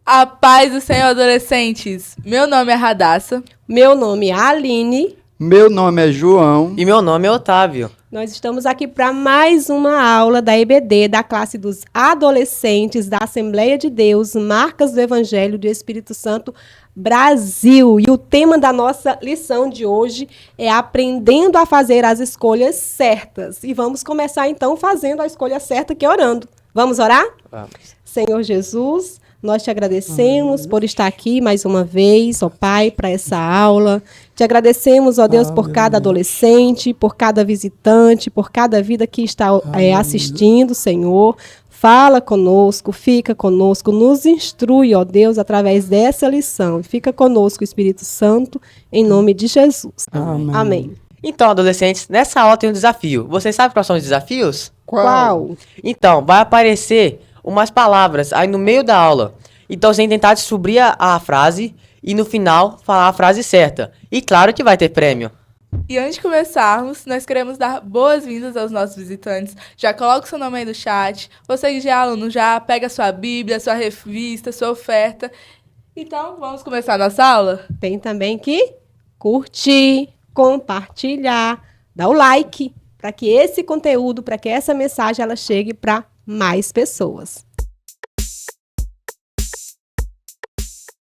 A paz do Senhor, adolescentes! Meu nome é Radassa. Meu nome é Aline. Meu nome é João. E meu nome é Otávio. Nós estamos aqui para mais uma aula da EBD, da classe dos adolescentes da Assembleia de Deus, Marcas do Evangelho do Espírito Santo Brasil. E o tema da nossa lição de hoje é aprendendo a fazer as escolhas certas. E vamos começar então fazendo a escolha certa, que é orando. Vamos orar? Vamos. Senhor Jesus, nós te agradecemos por estar aqui mais uma vez, ó Pai, para essa aula. Te agradecemos, ó Deus, por cada adolescente, por cada visitante, por cada vida que está assistindo, Senhor. Fala conosco, fica conosco, nos instrui, ó Deus, através dessa lição. Fica conosco, Espírito Santo, em nome de Jesus. Amém. Então, adolescentes, nessa aula tem um desafio. Vocês sabem quais são os desafios? Qual? Então, vai aparecer umas palavras aí no meio da aula. Então, você tem que tentar descobrir a frase e no final falar a frase certa. E claro que vai ter prêmio. E antes de começarmos, nós queremos dar boas-vindas aos nossos visitantes. Já coloca o seu nome aí no chat. Você que já é aluno, já pega sua Bíblia, sua revista, sua oferta. Então, vamos começar a nossa aula? Tem também que curtir, compartilhar, dar o like, para que esse conteúdo, para que essa mensagem ela chegue para mais pessoas.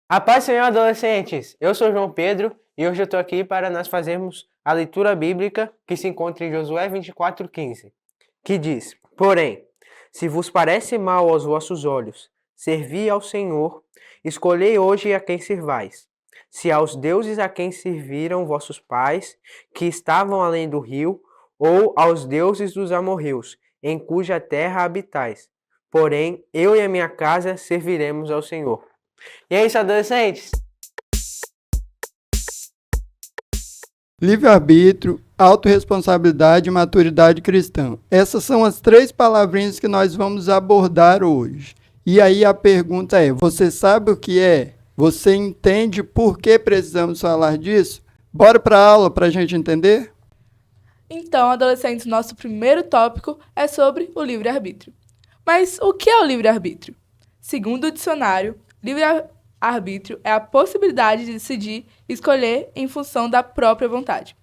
A paz do Senhor, adolescentes! Eu sou João Pedro e hoje eu estou aqui para nós fazermos a leitura bíblica que se encontra em Josué 24:15, que diz: Porém, se vos parece mal aos vossos olhos servir ao Senhor, escolhei hoje a quem servais. Se aos deuses a quem serviram vossos pais, que estavam além do rio, ou aos deuses dos amorreus, em cuja terra habitais. Porém, eu e a minha casa serviremos ao Senhor. E é isso, adolescentes! Livre-arbítrio, autorresponsabilidade e maturidade cristã. Essas são as 3 palavrinhas que nós vamos abordar hoje. E aí a pergunta é, você sabe o que é? Você entende por que precisamos falar disso? Bora para a aula para a gente entender? Então, adolescentes, nosso primeiro tópico é sobre o livre-arbítrio. Mas o que é o livre-arbítrio? Segundo o dicionário, livre-arbítrio é a possibilidade de decidir e escolher em função da própria vontade.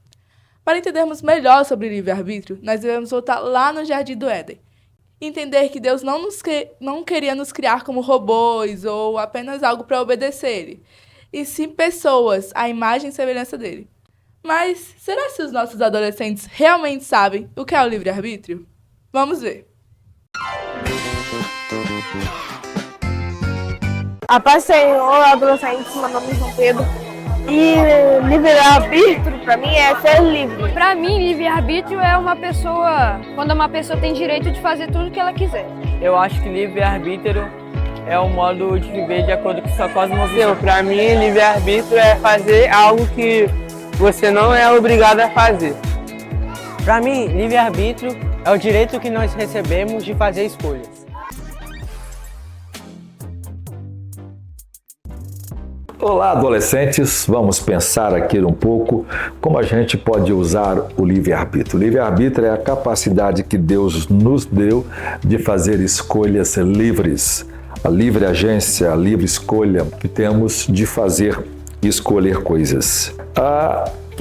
Para entendermos melhor sobre livre-arbítrio, nós devemos voltar lá no Jardim do Éden. Entender que Deus não queria nos criar como robôs ou apenas algo para obedecer, e sim pessoas, à imagem e semelhança dele. Mas será que os nossos adolescentes realmente sabem o que é o livre-arbítrio? Vamos ver. A paz do Senhor, adolescentes, meu nome é João Pedro. E livre-arbítrio, pra mim, é ser livre. Pra mim, livre-arbítrio é quando uma pessoa tem direito de fazer tudo o que ela quiser. Eu acho que livre-arbítrio é um modo de viver de acordo com sua cosmovisão. Pra mim, livre-arbítrio é fazer algo que você não é obrigado a fazer. Pra mim, livre-arbítrio é o direito que nós recebemos de fazer escolhas. Olá, adolescentes! Vamos pensar aqui um pouco como a gente pode usar o livre-arbítrio. O livre-arbítrio é a capacidade que Deus nos deu de fazer escolhas livres. A livre agência, a livre escolha que temos de fazer e escolher coisas.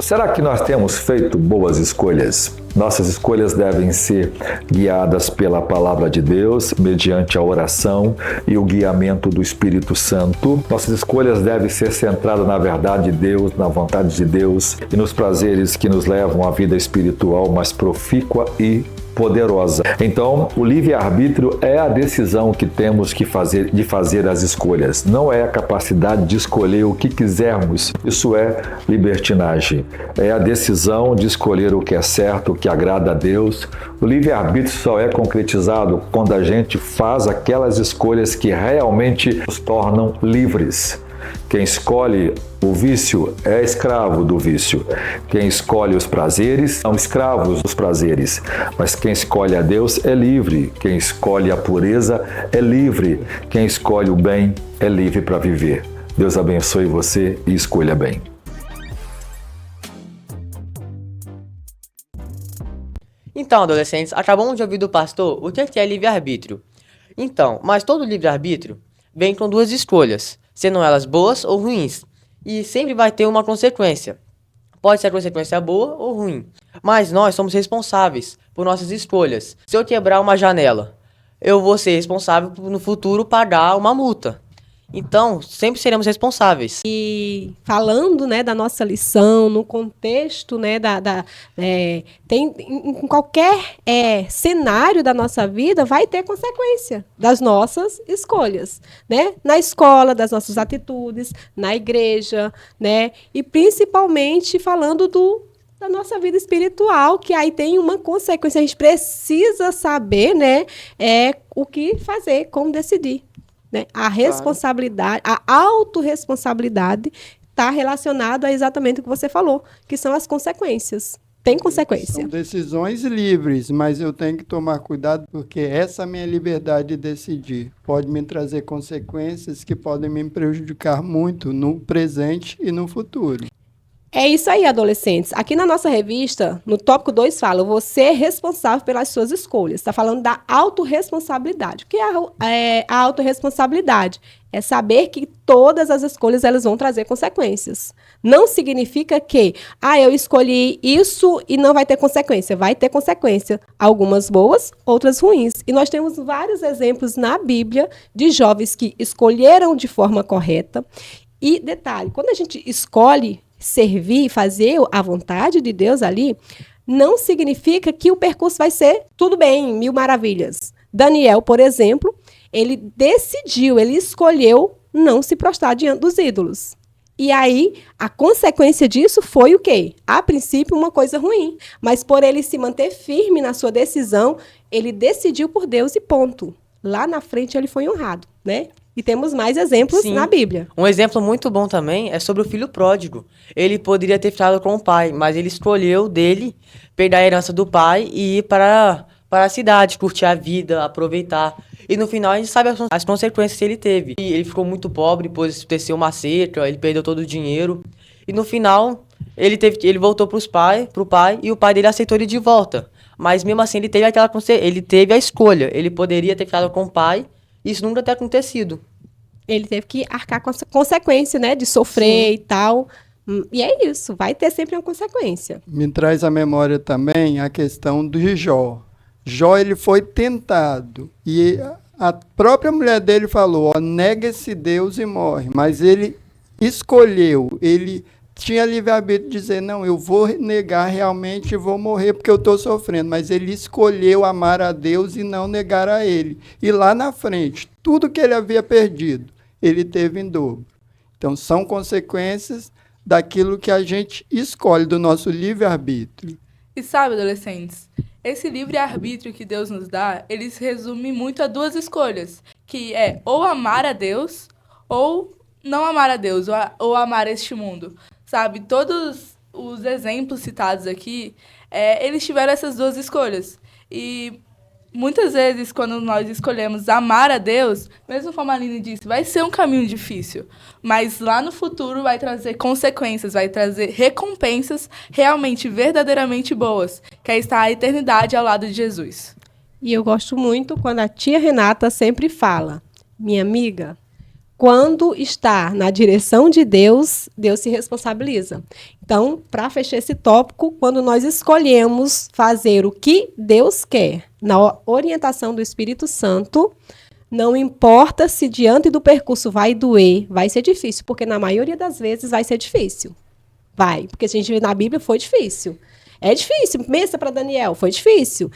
Será que nós temos feito boas escolhas? Nossas escolhas devem ser guiadas pela palavra de Deus, mediante a oração e o guiamento do Espírito Santo. Nossas escolhas devem ser centradas na verdade de Deus, na vontade de Deus e nos prazeres que nos levam à vida espiritual mais profícua e poderosa. Então, o livre-arbítrio é a decisão que temos que fazer de fazer as escolhas. Não é a capacidade de escolher o que quisermos. Isso é libertinagem. É a decisão de escolher o que é certo, o que agrada a Deus. O livre-arbítrio só é concretizado quando a gente faz aquelas escolhas que realmente nos tornam livres. Quem escolhe o vício é escravo do vício. Quem escolhe os prazeres são escravos dos prazeres. Mas quem escolhe a Deus é livre. Quem escolhe a pureza é livre. Quem escolhe o bem é livre para viver. Deus abençoe você e escolha bem. Então, adolescentes, acabamos de ouvir do pastor o que é livre-arbítrio. Então, mas todo livre-arbítrio vem com duas escolhas, sendo elas boas ou ruins. E sempre vai ter uma consequência. Pode ser a consequência boa ou ruim. Mas nós somos responsáveis por nossas escolhas. Se eu quebrar uma janela, eu vou ser responsável por, no futuro, pagar uma multa. Então, sempre seremos responsáveis. E falando, né, da nossa lição, no contexto, né, em qualquer cenário da nossa vida, vai ter consequência das nossas escolhas, né? Na escola, das nossas atitudes, na igreja, né? E principalmente falando da nossa vida espiritual, que aí tem uma consequência. A gente precisa saber, né, o que fazer, como decidir. Né? A responsabilidade, a autorresponsabilidade está relacionada a exatamente o que você falou, que são as consequências. Tem consequência. São decisões livres, mas eu tenho que tomar cuidado porque essa minha liberdade de decidir pode me trazer consequências que podem me prejudicar muito no presente e no futuro. É isso aí, adolescentes. Aqui na nossa revista, no tópico 2, fala: você é responsável pelas suas escolhas. Está falando da autorresponsabilidade. O que é a autorresponsabilidade? É saber que todas as escolhas elas vão trazer consequências. Não significa que eu escolhi isso e não vai ter consequência. Vai ter consequência. Algumas boas, outras ruins. E nós temos vários exemplos na Bíblia de jovens que escolheram de forma correta. E, detalhe, quando a gente escolhe servir, fazer a vontade de Deus ali, não significa que o percurso vai ser tudo bem, mil maravilhas. Daniel, por exemplo, ele decidiu, ele escolheu não se prostrar diante dos ídolos. E aí, a consequência disso foi o quê? A princípio, uma coisa ruim. Mas por ele se manter firme na sua decisão, ele decidiu por Deus e ponto. Lá na frente, ele foi honrado, né? E temos mais exemplos na Bíblia. Um exemplo muito bom também é sobre o filho pródigo. Ele poderia ter ficado com o pai, mas ele escolheu dele pegar a herança do pai e ir para a cidade, curtir a vida, aproveitar. E no final a gente sabe as consequências que ele teve. E ele ficou muito pobre, depois teceu uma seca, ele perdeu todo o dinheiro. E no final ele voltou pro pai e o pai dele aceitou ele de volta. Mas mesmo assim ele teve a escolha. Ele poderia ter ficado com o pai. Isso nunca ter acontecido. Ele teve que arcar com a consequência, né? De sofrer e tal. E é isso, vai ter sempre uma consequência. Me traz à memória também a questão do Jó. Jó, ele foi tentado. E a própria mulher dele falou, nega esse Deus e morre. Mas ele escolheu, ele tinha livre-arbítrio de dizer, não, eu vou negar realmente e vou morrer porque eu estou sofrendo. Mas ele escolheu amar a Deus e não negar a ele. E lá na frente, tudo que ele havia perdido, ele teve em dobro. Então, são consequências daquilo que a gente escolhe, do nosso livre-arbítrio. E sabe, adolescentes, esse livre-arbítrio que Deus nos dá, ele se resume muito a duas escolhas, que é ou amar a Deus ou não amar a Deus, ou amar este mundo. Sabe, todos os exemplos citados aqui, eles tiveram essas duas escolhas. E muitas vezes, quando nós escolhemos amar a Deus, mesmo como a Aline disse, vai ser um caminho difícil. Mas lá no futuro vai trazer consequências, vai trazer recompensas realmente, verdadeiramente boas, que é estar a eternidade ao lado de Jesus. E eu gosto muito quando a tia Renata sempre fala, minha amiga, quando está na direção de Deus, Deus se responsabiliza. Então, para fechar esse tópico, quando nós escolhemos fazer o que Deus quer, na orientação do Espírito Santo, não importa se diante do percurso vai doer, vai ser difícil, porque na maioria das vezes vai ser difícil. Vai, porque a gente vê na Bíblia, foi difícil. É difícil, pensa para Daniel, foi difícil.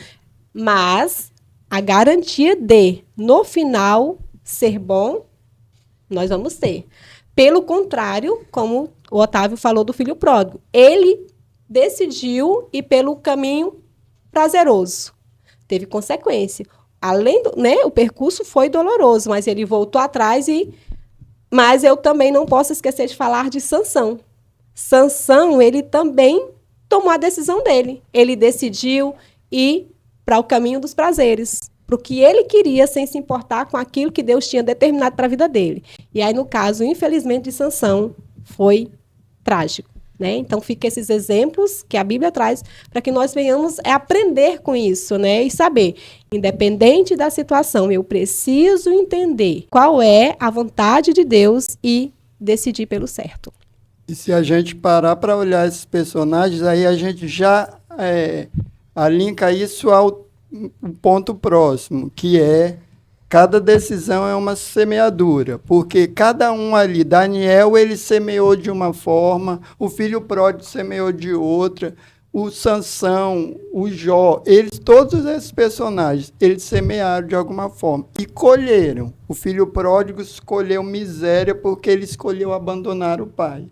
Mas a garantia de, no final, ser bom, nós vamos ter. Pelo contrário, como o Otávio falou do filho pródigo, ele decidiu ir pelo caminho prazeroso. Teve consequência. Além do, né, o percurso foi doloroso, mas ele voltou atrás mas eu também não posso esquecer de falar de Sansão. Sansão, ele também tomou a decisão dele. Ele decidiu ir para o caminho dos prazeres, para o que ele queria, sem se importar com aquilo que Deus tinha determinado para a vida dele. E aí, no caso, infelizmente, de Sansão, foi trágico, né? Então, fica esses exemplos que a Bíblia traz para que nós venhamos aprender com isso, né? E saber, independente da situação, eu preciso entender qual é a vontade de Deus e decidir pelo certo. E se a gente parar para olhar esses personagens, aí a gente já alinca isso ao ponto próximo, que é cada decisão é uma semeadura, porque cada um ali, Daniel, ele semeou de uma forma, o filho pródigo semeou de outra, o Sansão, o Jó, todos esses personagens, eles semearam de alguma forma e colheram. O filho pródigo escolheu miséria porque ele escolheu abandonar o pai.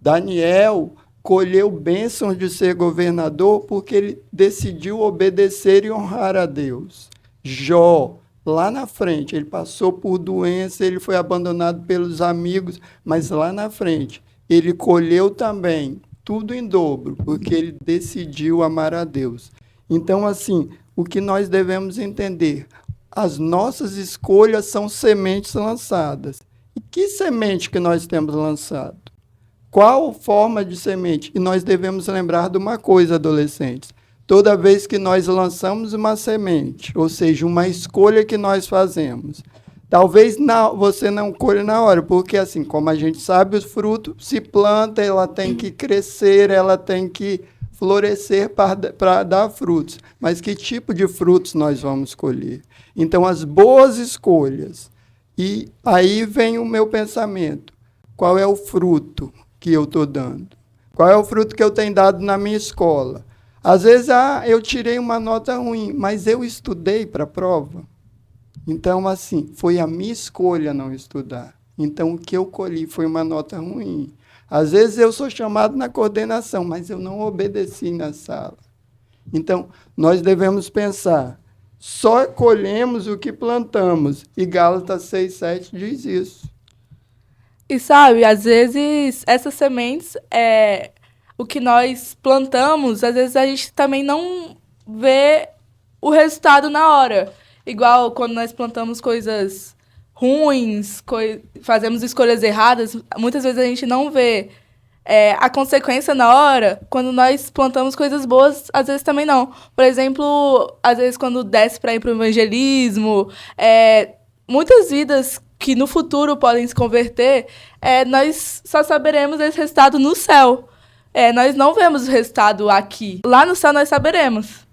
Daniel colheu bênçãos de ser governador porque ele decidiu obedecer e honrar a Deus. Jó, lá na frente, ele passou por doença, ele foi abandonado pelos amigos, mas lá na frente, ele colheu também tudo em dobro, porque ele decidiu amar a Deus. Então, assim, o que nós devemos entender, as nossas escolhas são sementes lançadas. E que semente que nós temos lançado? Qual forma de semente? E nós devemos lembrar de uma coisa, adolescentes. Toda vez que nós lançamos uma semente, ou seja, uma escolha que nós fazemos, talvez você não colhe na hora, porque assim, como a gente sabe, o fruto se planta, ela tem que crescer, ela tem que florescer para dar frutos. Mas que tipo de frutos nós vamos colher? Então, as boas escolhas. E aí vem o meu pensamento. Qual é o fruto que eu estou dando? Qual é o fruto que eu tenho dado na minha escola? Às vezes, eu tirei uma nota ruim, mas eu estudei para a prova. Então, assim, foi a minha escolha não estudar. Então, o que eu colhi foi uma nota ruim. Às vezes, eu sou chamado na coordenação, mas eu não obedeci na sala. Então, nós devemos pensar, só colhemos o que plantamos. E Gálatas 6:7 diz isso. E sabe, às vezes, essas sementes, o que nós plantamos, às vezes a gente também não vê o resultado na hora. Igual quando nós plantamos coisas ruins, fazemos escolhas erradas, muitas vezes a gente não vê a consequência na hora. Quando nós plantamos coisas boas, às vezes também não. Por exemplo, às vezes quando desce para ir para o evangelismo, muitas vidas que no futuro podem se converter, nós só saberemos esse resultado no céu. Nós não vemos o resultado aqui. Lá no céu nós saberemos.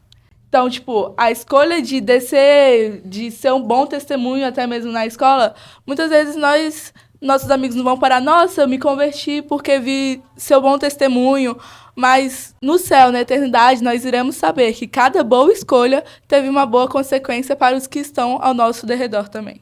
Então, tipo, a escolha de descer, de ser um bom testemunho até mesmo na escola, muitas vezes nossos amigos não vão parar, nossa, eu me converti porque vi seu bom testemunho. Mas no céu, na eternidade, nós iremos saber que cada boa escolha teve uma boa consequência para os que estão ao nosso derredor também.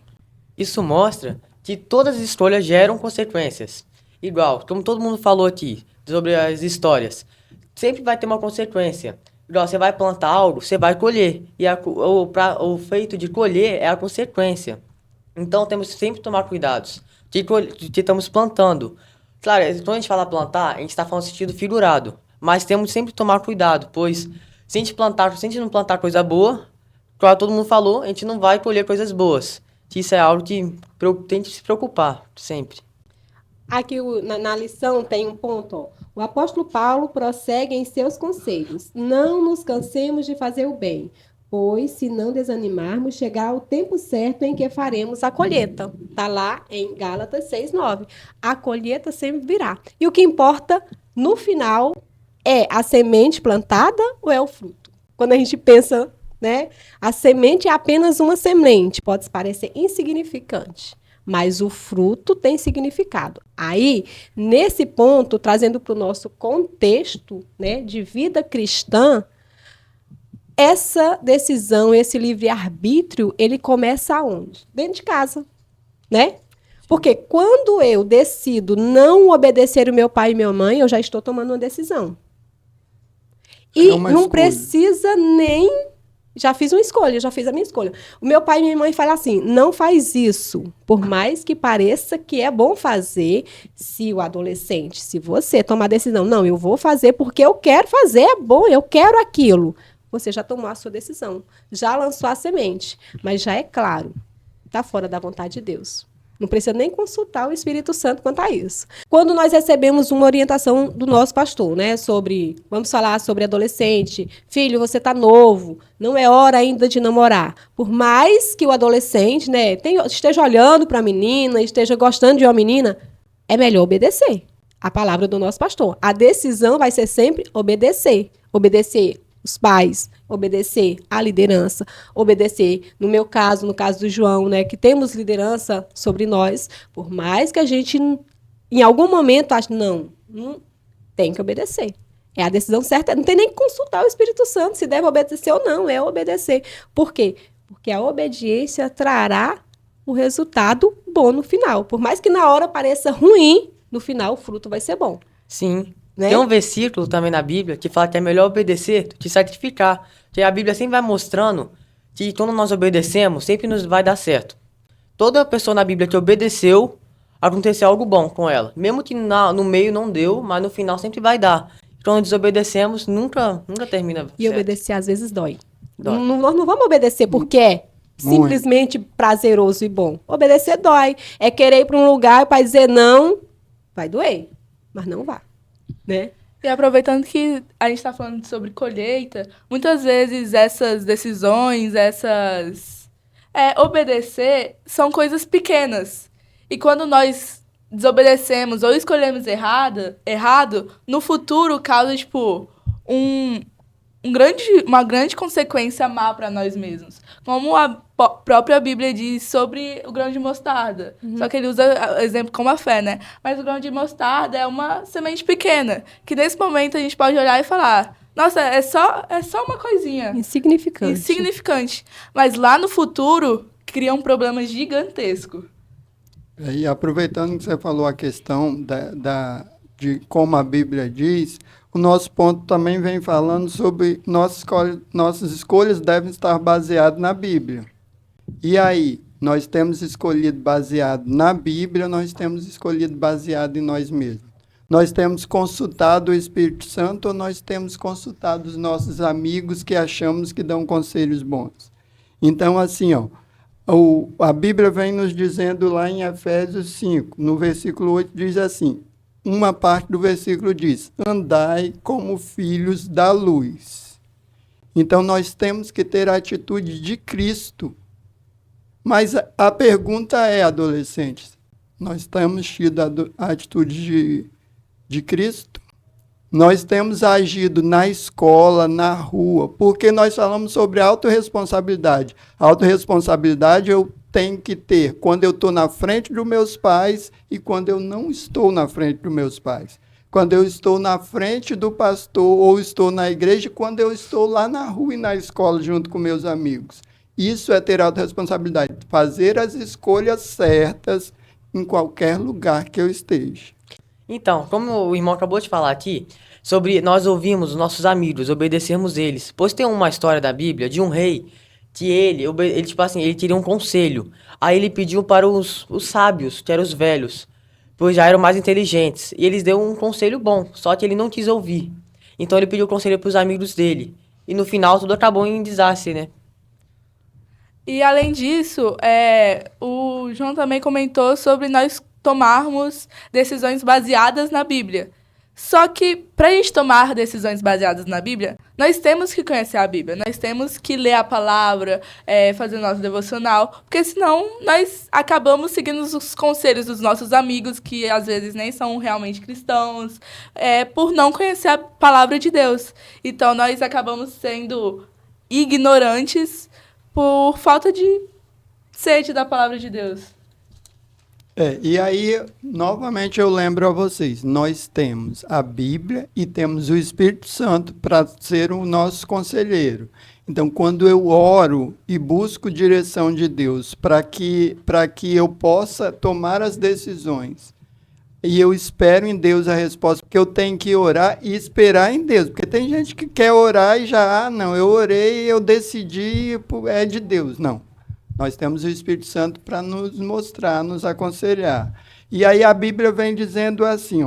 Isso mostra que todas as escolhas geram consequências. Igual, como todo mundo falou aqui, sobre as histórias, sempre vai ter uma consequência. Igual, você vai plantar algo, você vai colher. E o feito de colher é a consequência. Então, temos que sempre tomar cuidados de que estamos plantando. Claro, quando a gente fala plantar, a gente está falando no sentido figurado. Mas temos que sempre tomar cuidado, pois se a gente não plantar coisa boa, como todo mundo falou, a gente não vai colher coisas boas. Isso é algo que tem que se preocupar sempre. Aqui na lição tem um ponto, ó. O apóstolo Paulo prossegue em seus conselhos. Não nos cansemos de fazer o bem, pois se não desanimarmos, chegará o tempo certo em que faremos a colheita. Está lá em Gálatas 6:9. A colheita sempre virá. E o que importa, no final, é a semente plantada ou é o fruto? Quando a gente pensa, né, a semente é apenas uma semente, pode parecer insignificante, mas o fruto tem significado. Aí, nesse ponto, trazendo para o nosso contexto, né, de vida cristã, essa decisão, esse livre-arbítrio, ele começa aonde? Dentro de casa, né? Porque quando eu decido não obedecer o meu pai e minha mãe, eu já estou tomando uma decisão. E não precisa nem... Já fiz uma escolha, já fiz a minha escolha. O meu pai e minha mãe falam assim, não faz isso. Por mais que pareça que é bom fazer, se o adolescente, se você tomar a decisão, não, eu vou fazer porque eu quero fazer, é bom, eu quero aquilo. Você já tomou a sua decisão, já lançou a semente, mas já é claro, está fora da vontade de Deus. Não precisa nem consultar o Espírito Santo quanto a isso. Quando nós recebemos uma orientação do nosso pastor, né, vamos falar sobre adolescente, filho, você está novo, não é hora ainda de namorar. Por mais que o adolescente, né, esteja olhando para a menina, esteja gostando de uma menina, é melhor obedecer a palavra do nosso pastor. A decisão vai ser sempre obedecer. Obedecer os pais, obedecer a liderança, obedecer, no meu caso, no caso do João, né, que temos liderança sobre nós, por mais que a gente, em algum momento, ache, não tem que obedecer. É a decisão certa, não tem nem que consultar o Espírito Santo se deve obedecer ou não, é obedecer. Por quê? Porque a obediência trará o resultado bom no final. Por mais que na hora pareça ruim, no final o fruto vai ser bom. Sim. Né? Tem um versículo também na Bíblia que fala que é melhor obedecer do que sacrificar. Porque a Bíblia sempre vai mostrando que quando nós obedecemos, sempre nos vai dar certo. Toda pessoa na Bíblia que obedeceu, aconteceu algo bom com ela. Mesmo que no meio não deu, mas no final sempre vai dar. Quando desobedecemos, nunca termina certo. E obedecer às vezes dói. Dói. Nós não vamos obedecer porque é simplesmente prazeroso e bom. Obedecer dói. É querer ir para um lugar para dizer não, vai doer, mas não vá. Né? E aproveitando que a gente está falando sobre colheita, muitas vezes essas decisões, obedecer, são coisas pequenas. E quando nós desobedecemos ou escolhemos errado, no futuro causa, tipo, uma grande consequência má para nós mesmos. Como a própria Bíblia diz sobre o grão de mostarda. Só que ele usa exemplo como a fé, né? Mas o grão de mostarda é uma semente pequena, que nesse momento a gente pode olhar e falar, nossa, é só uma coisinha. Insignificante. Mas lá no futuro, cria um problema gigantesco. E aproveitando que você falou a questão de como a Bíblia diz, o nosso ponto também vem falando sobre nossas escolhas devem estar baseadas na Bíblia. E aí, nós temos escolhido baseado na Bíblia, nós temos escolhido baseado em nós mesmos. Nós temos consultado o Espírito Santo ou nós temos consultado os nossos amigos que achamos que dão conselhos bons. Então, assim, a Bíblia vem nos dizendo lá em Efésios 5, no versículo 8, diz assim, uma parte do versículo diz, andai como filhos da luz. Então, nós temos que ter a atitude de Cristo. Mas a pergunta é, adolescentes, nós temos tido a atitude de Cristo? Nós temos agido na escola, na rua, porque nós falamos sobre autorresponsabilidade. A autorresponsabilidade eu tenho que ter quando eu estou na frente dos meus pais e quando eu não estou na frente dos meus pais. Quando eu estou na frente do pastor ou estou na igreja, quando eu estou lá na rua e na escola junto com meus amigos. Isso é ter autorresponsabilidade, fazer as escolhas certas em qualquer lugar que eu esteja. Então, como o irmão acabou de falar aqui, sobre nós ouvimos os nossos amigos, obedecermos eles. Pois tem uma história da Bíblia de um rei que ele queria um conselho. Aí ele pediu para os sábios, que eram os velhos, pois já eram mais inteligentes. E eles deu um conselho bom, só que ele não quis ouvir. Então ele pediu conselho para os amigos dele. E no final tudo acabou em desastre, né? E além disso, o João também comentou sobre nós tomarmos decisões baseadas na Bíblia. Só que, para a gente tomar decisões baseadas na Bíblia, nós temos que conhecer a Bíblia, nós temos que ler a palavra, fazer nosso devocional, porque senão nós acabamos seguindo os conselhos dos nossos amigos, que às vezes nem são realmente cristãos, por não conhecer a palavra de Deus. Então, nós acabamos sendo ignorantes por falta de sede da palavra de Deus. E aí, novamente, eu lembro a vocês, nós temos a Bíblia e temos o Espírito Santo para ser o nosso conselheiro. Então, quando eu oro e busco direção de Deus para que eu possa tomar as decisões, e eu espero em Deus a resposta, porque eu tenho que orar e esperar em Deus. Porque tem gente que quer orar e já, não, eu orei, eu decidi, é de Deus. Não. Nós temos o Espírito Santo para nos mostrar, nos aconselhar. E aí a Bíblia vem dizendo assim,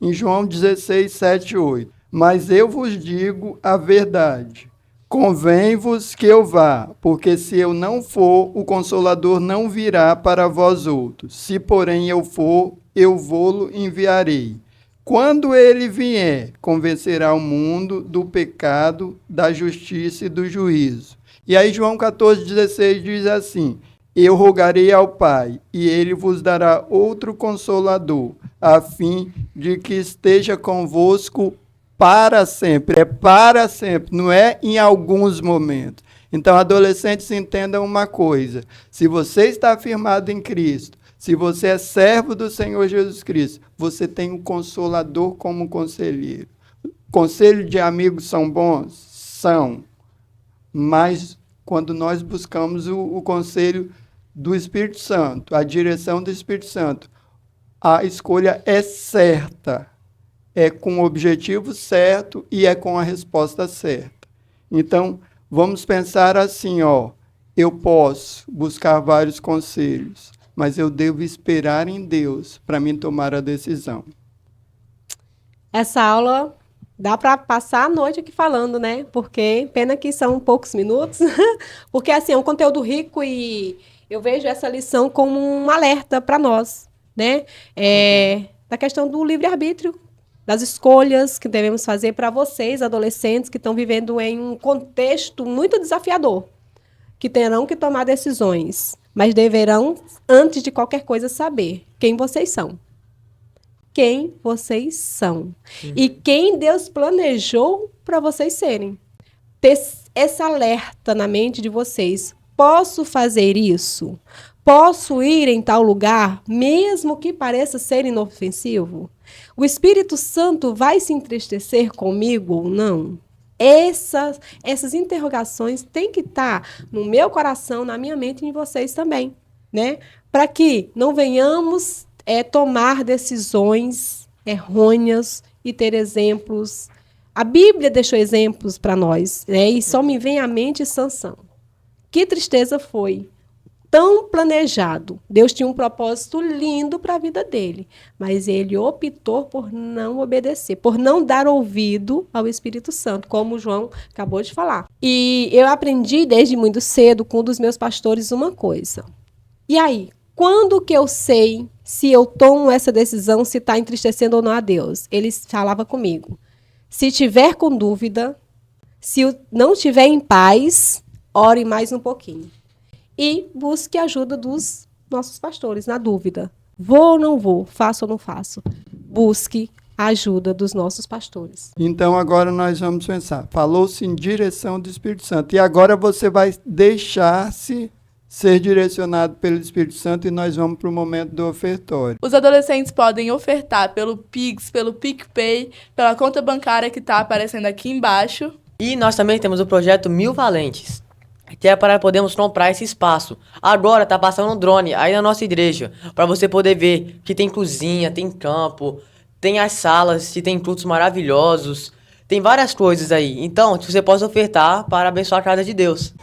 em João 16, 7 e 8. Mas eu vos digo a verdade. Convém-vos que eu vá, porque se eu não for, o Consolador não virá para vós outros. Se, porém, eu for, eu vô-lo enviarei. Quando ele vier, convencerá o mundo do pecado, da justiça e do juízo. E aí João 14,16 diz assim: eu rogarei ao Pai, e ele vos dará outro Consolador, a fim de que esteja convosco para sempre. É para sempre, não é em alguns momentos. Então, adolescentes, entendam uma coisa: se você está firmado em Cristo, se você é servo do Senhor Jesus Cristo, você tem um Consolador como conselheiro. Conselho de amigos são bons? São. Mas quando nós buscamos o conselho do Espírito Santo, a direção do Espírito Santo, a escolha é certa, é com o objetivo certo e é com a resposta certa. Então, vamos pensar assim, eu posso buscar vários conselhos, mas eu devo esperar em Deus para mim tomar a decisão. Essa aula dá para passar a noite aqui falando, né? Porque, pena que são poucos minutos, porque assim, é um conteúdo rico e eu vejo essa lição como um alerta para nós, né? Da questão do livre-arbítrio, das escolhas que devemos fazer para vocês, adolescentes, que estão vivendo em um contexto muito desafiador, que terão que tomar decisões, mas deverão, antes de qualquer coisa, saber quem vocês são. Quem vocês são. E quem Deus planejou para vocês serem. Ter esse alerta na mente de vocês. Posso fazer isso? Posso ir em tal lugar, mesmo que pareça ser inofensivo? O Espírito Santo vai se entristecer comigo ou não? Essas interrogações têm que estar no meu coração, na minha mente e em vocês também, né? Para que não venhamos tomar decisões errôneas e ter exemplos. A Bíblia deixou exemplos para nós, né? E só me vem à mente Sansão. Que tristeza foi. Tão planejado. Deus tinha um propósito lindo para a vida dele, mas ele optou por não obedecer, por não dar ouvido ao Espírito Santo, como o João acabou de falar. E eu aprendi desde muito cedo com um dos meus pastores uma coisa. E aí, quando que eu sei se eu tomo essa decisão, se está entristecendo ou não a Deus? Ele falava comigo: se tiver com dúvida, se não tiver em paz, ore mais um pouquinho. E busque a ajuda dos nossos pastores, na dúvida. Vou ou não vou? Faço ou não faço? Busque a ajuda dos nossos pastores. Então, agora nós vamos pensar. Falou-se em direção do Espírito Santo. E agora você vai deixar-se ser direcionado pelo Espírito Santo e nós vamos para o momento do ofertório. Os adolescentes podem ofertar pelo Pix, pelo PicPay, pela conta bancária que está aparecendo aqui embaixo. E nós também temos o projeto 1000 Valentes, que é para podermos comprar esse espaço. Agora tá passando um drone aí na nossa igreja, para você poder ver que tem cozinha, tem campo, tem as salas, que tem cultos maravilhosos, tem várias coisas aí. Então, você pode ofertar para abençoar a casa de Deus.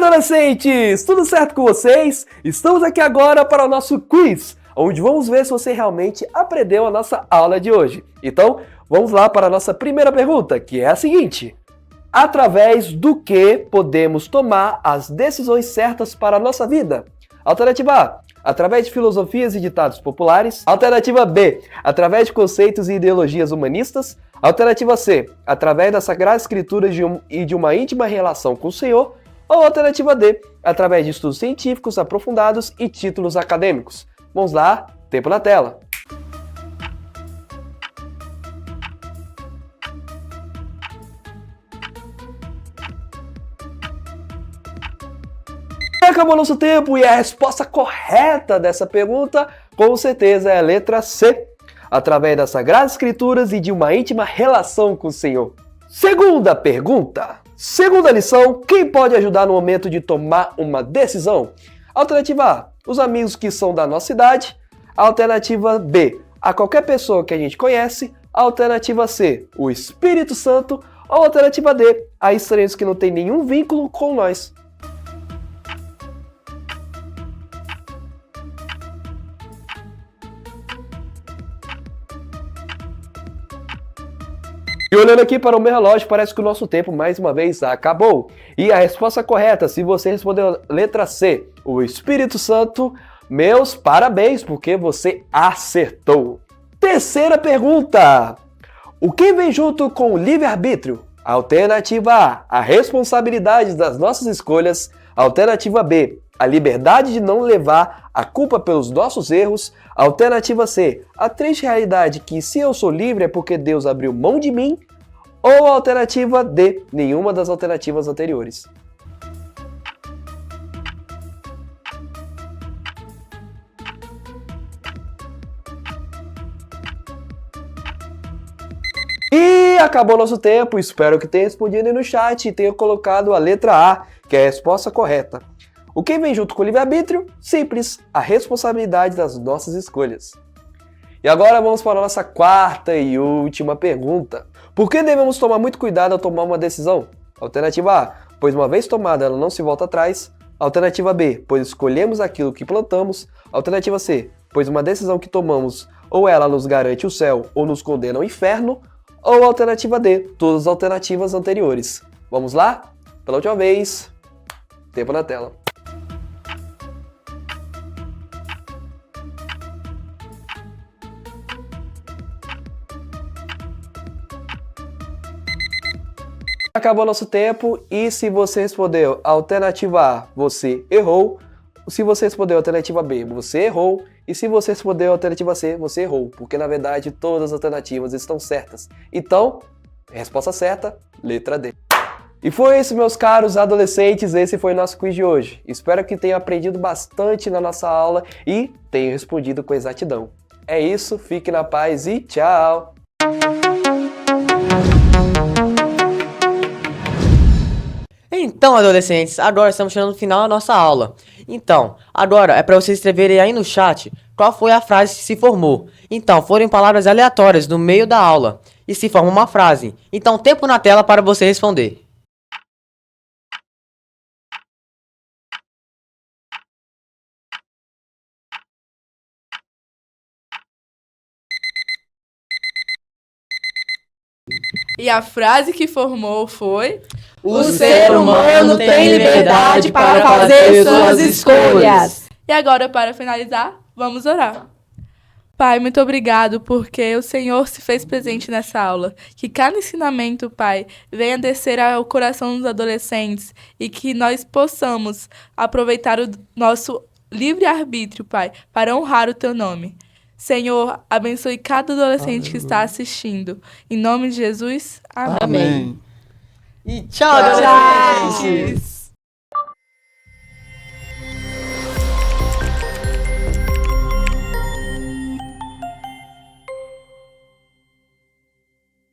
adolescentes! Tudo certo com vocês? Estamos aqui agora para o nosso quiz, onde vamos ver se você realmente aprendeu a nossa aula de hoje. Então, vamos lá para a nossa primeira pergunta, que é a seguinte: através do que podemos tomar as decisões certas para a nossa vida? Alternativa A, através de filosofias e ditados populares. Alternativa B, através de conceitos e ideologias humanistas. Alternativa C, através das Sagradas Escrituras e de uma íntima relação com o Senhor. Ou alternativa D, através de estudos científicos aprofundados e títulos acadêmicos. Vamos lá, tempo na tela. Acabou nosso tempo e a resposta correta dessa pergunta, com certeza, é a letra C. Através das Sagradas Escrituras e de uma íntima relação com o Senhor. Segunda pergunta. Segunda lição, quem pode ajudar no momento de tomar uma decisão? Alternativa A, os amigos que são da nossa idade. Alternativa B, a qualquer pessoa que a gente conhece. Alternativa C, o Espírito Santo. Ou alternativa D, a estranhos que não têm nenhum vínculo com nós. E olhando aqui para o meu relógio, parece que o nosso tempo, mais uma vez, acabou. E a resposta correta, se você respondeu a letra C, o Espírito Santo, meus parabéns, porque você acertou. Terceira pergunta. O que vem junto com o livre-arbítrio? Alternativa A, a responsabilidade das nossas escolhas. Alternativa B, a liberdade de não levar a culpa pelos nossos erros. Alternativa C, a triste realidade que se eu sou livre é porque Deus abriu mão de mim. Ou alternativa D, nenhuma das alternativas anteriores. E acabou nosso tempo, espero que tenha respondido aí no chat e tenha colocado a letra A, que é a resposta correta. O que vem junto com o livre-arbítrio? Simples, a responsabilidade das nossas escolhas. E agora vamos para a nossa quarta e última pergunta. Por que devemos tomar muito cuidado ao tomar uma decisão? Alternativa A, pois uma vez tomada ela não se volta atrás. Alternativa B, pois escolhemos aquilo que plantamos. Alternativa C, pois uma decisão que tomamos ou ela nos garante o céu ou nos condena ao inferno. Ou alternativa D, todas as alternativas anteriores. Vamos lá? Pela última vez, tempo na tela. Acabou nosso tempo e se você respondeu a alternativa A, você errou. Se você respondeu a alternativa B, você errou. E se você respondeu a alternativa C, você errou. Porque na verdade todas as alternativas estão certas. Então, resposta certa, letra D. E foi isso, meus caros adolescentes, esse foi o nosso quiz de hoje. Espero que tenham aprendido bastante na nossa aula e tenham respondido com exatidão. É isso, fique na paz e tchau! Então, adolescentes, agora estamos chegando no final da nossa aula. Então, agora é para vocês escreverem aí no chat qual foi a frase que se formou. Então, foram palavras aleatórias no meio da aula e se forma uma frase. Então, tempo na tela para você responder. E a frase que formou foi: O ser humano tem liberdade para fazer suas escolhas. E agora, para finalizar, vamos orar. Pai, muito obrigado porque o Senhor se fez presente nessa aula. Que cada ensinamento, Pai, venha descer ao coração dos adolescentes e que nós possamos aproveitar o nosso livre-arbítrio, Pai, para honrar o Teu nome. Senhor, abençoe cada adolescente que está assistindo. Em nome de Jesus, amém. Amém. E tchau, adolescentes!